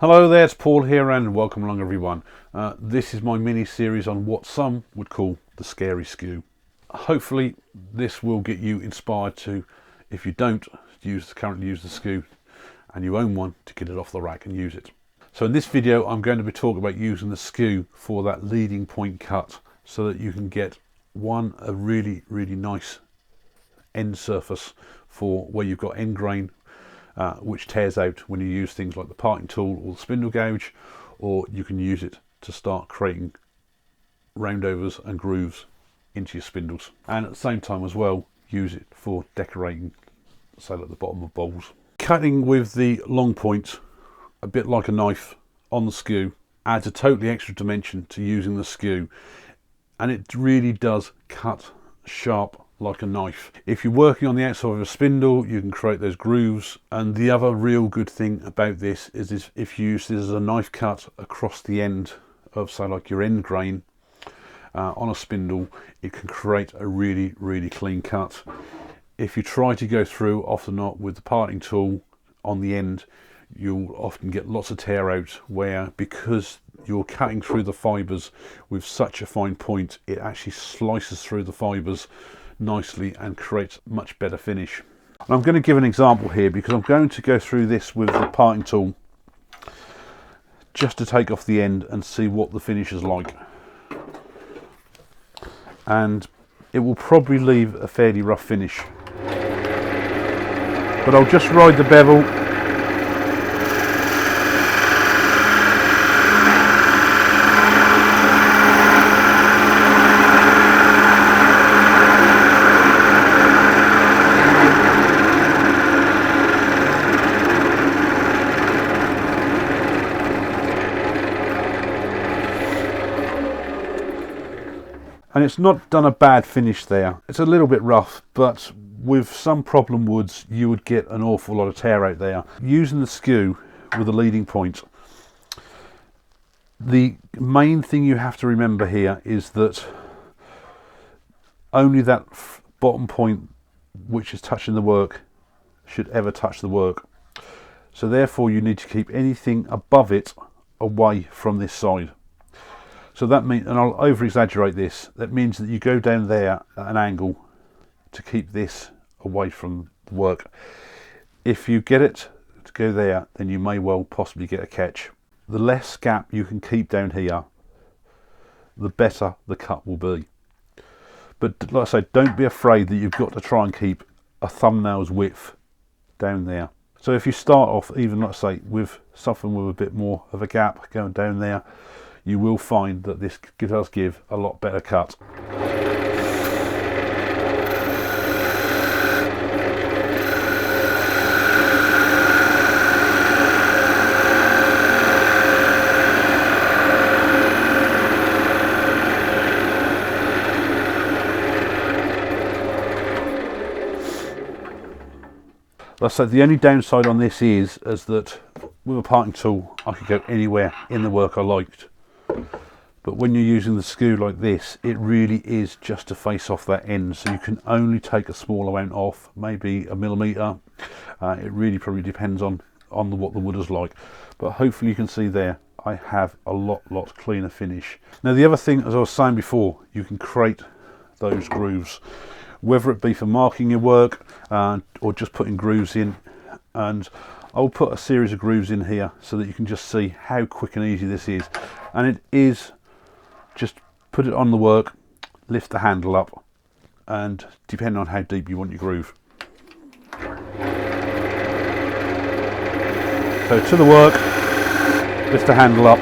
Hello there, it's Paul here and welcome along everyone. This is my mini series on what some would call the scary skew. Hopefully this will get you inspired to, if you don't currently use the skew and you own one, to get it off the rack and use it. So in this video I'm going to be talking about using the skew for that leading point cut so that you can get a really nice end surface for where you've got end grain which tears out when you use things like the parting tool or the spindle gouge, or you can use it to start creating roundovers and grooves into your spindles, and at the same time as well use it for decorating, say like the bottom of bowls. Cutting with the long point, a bit like a knife on the skew, adds a totally extra dimension to using the skew, and it really does cut sharp like a knife. If you're working on the outside of a spindle, you can create those grooves. And the other real good thing about this is if you use this as a knife cut across the end of, say like your end grain on a spindle, it can create a really clean cut. If you try to go through, often not with the parting tool on the end, you'll often get lots of tear out, where because you're cutting through the fibres with such a fine point, it actually slices through the fibres nicely and creates much better finish. And I'm going to give an example here because I'm going to go through this with the parting tool just to take off the end and see what the finish is like, and it will probably leave a fairly rough finish, but I'll just ride the bevel and it's not done a bad finish there. It's a little bit rough, but with some problem woods you would get an awful lot of tear out there. Using the skew with a leading point, the main thing you have to remember here is that only that bottom point which is touching the work should ever touch the work. So therefore you need to keep anything above it away from this side. So that means, and I'll over exaggerate this, that means that you go down there at an angle to keep this away from the work. If you get it to go there, then you may well possibly get a catch. The less gap you can keep down here, the better the cut will be. But like I say, don't be afraid that you've got to try and keep a thumbnail's width down there. So if you start off, even like I say, with something with a bit more of a gap going down there, you will find that this does give a lot better cut. Like I said, the only downside on this is that with a parting tool I could go anywhere in the work I liked. But when you're using the skew like this, it really is just to face off that end, so you can only take a small amount off, maybe a millimetre. It really probably depends on what the wood is like, but hopefully you can see there I have a lot cleaner finish. Now the other thing, as I was saying before, you can create those grooves, whether it be for marking your work or just putting grooves in, and I'll put a series of grooves in here so that you can just see how quick and easy this is. And it is just put it on the work, lift the handle up, and depending on how deep you want your groove. So to the work, lift the handle up,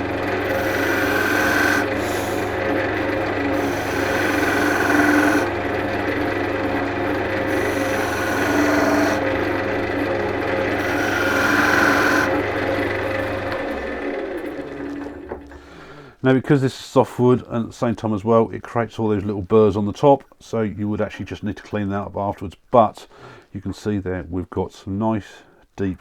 now because this is softwood, and at the same time as well it creates all those little burrs on the top, so you would actually just need to clean that up afterwards. But you can see there we've got some nice deep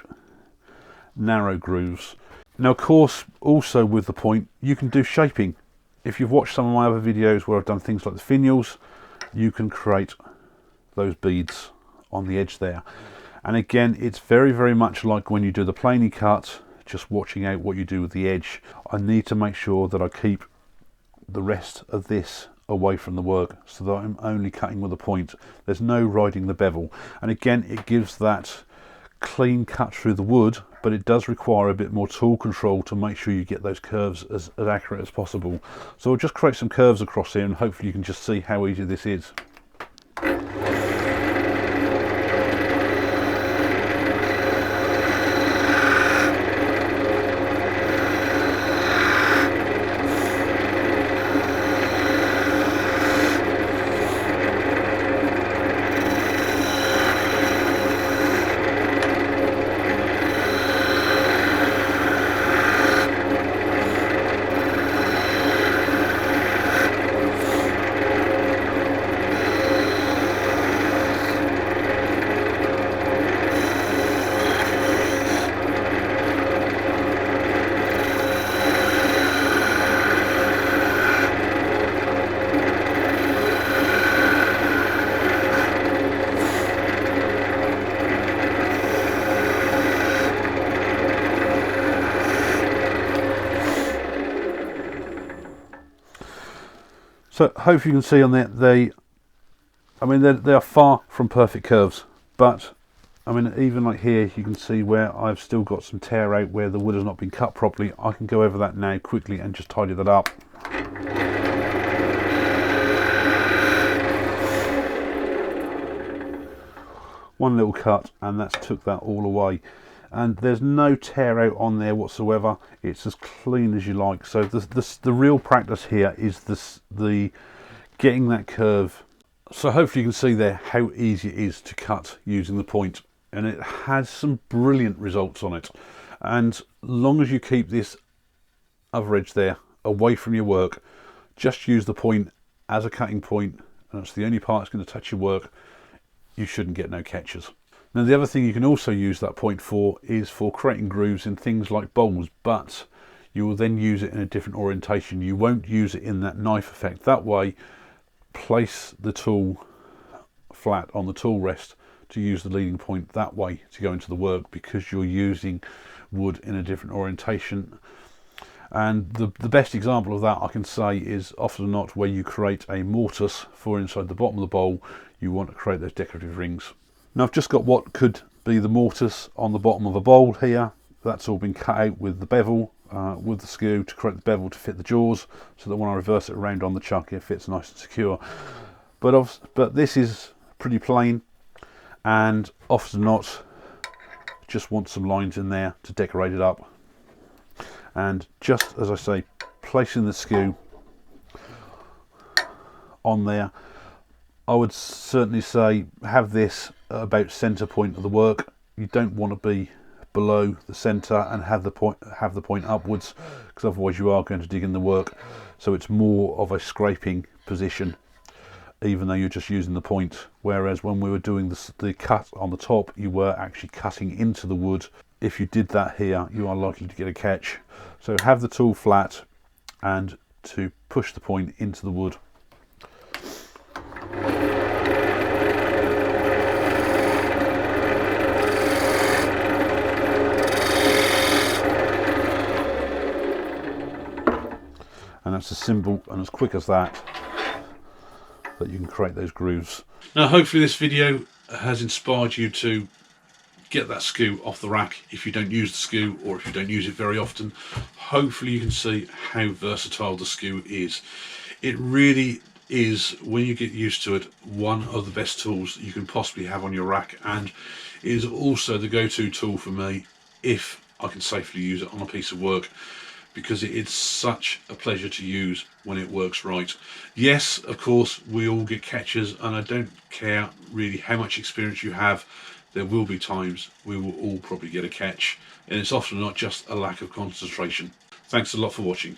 narrow grooves. Now of course also with the point you can do shaping. If you've watched some of my other videos where I've done things like the finials, you can create those beads on the edge there. And again, it's very much like when you do the planing cut, just watching out what you do with the edge. I need to make sure that I keep the rest of this away from the work so that I'm only cutting with a point. There's no riding the bevel, and again it gives that clean cut through the wood, but it does require a bit more tool control to make sure you get those curves as accurate as possible. So I'll just create some curves across here and hopefully you can just see how easy this is. So hopefully you can see on there, they are far from perfect curves, but I mean, even like here, you can see where I've still got some tear out where the wood has not been cut properly. I can go over that now quickly and just tidy that up. One little cut and that's took that all away. And there's no tear out on there whatsoever. It's as clean as you like. So the real practice here is the getting that curve. So hopefully you can see there how easy it is to cut using the point, and it has some brilliant results on it. And long as you keep this other edge there away from your work, just use the point as a cutting point, and that's the only part that's going to touch your work, you shouldn't get no catches. Now the other thing you can also use that point for is for creating grooves in things like bowls, but you will then use it in a different orientation. You won't use it in that knife effect. That way, place the tool flat on the tool rest to use the leading point that way to go into the work, because you're using wood in a different orientation. And the best example of that I can say is often or not where you create a mortise for inside the bottom of the bowl, you want to create those decorative rings. Now I've just got what could be the mortise on the bottom of a bowl here. That's all been cut out with the bevel, with the skew to create the bevel to fit the jaws, so that when I reverse it around on the chuck it fits nice and secure. But this is pretty plain, and often not just want some lines in there to decorate it up. And just as I say, placing the skew on there, I would certainly say have this at about centre point of the work. You don't want to be below the centre and have the point upwards, because otherwise you are going to dig in the work. So it's more of a scraping position, even though you're just using the point. Whereas when we were doing the cut on the top, you were actually cutting into the wood. If you did that here, you are likely to get a catch. So have the tool flat and to push the point into the wood. And that's as simple and as quick as that you can create those grooves. Now hopefully this video has inspired you to get that skew off the rack if you don't use the skew, or if you don't use it very often. Hopefully you can see how versatile the skew is. It really is, when you get used to it, one of the best tools you can possibly have on your rack, and it is also the go-to tool for me if I can safely use it on a piece of work, because it's such a pleasure to use when it works right. Yes, of course, we all get catches, and I don't care really how much experience you have, there will be times we will all probably get a catch, and it's often not just a lack of concentration. Thanks a lot for watching.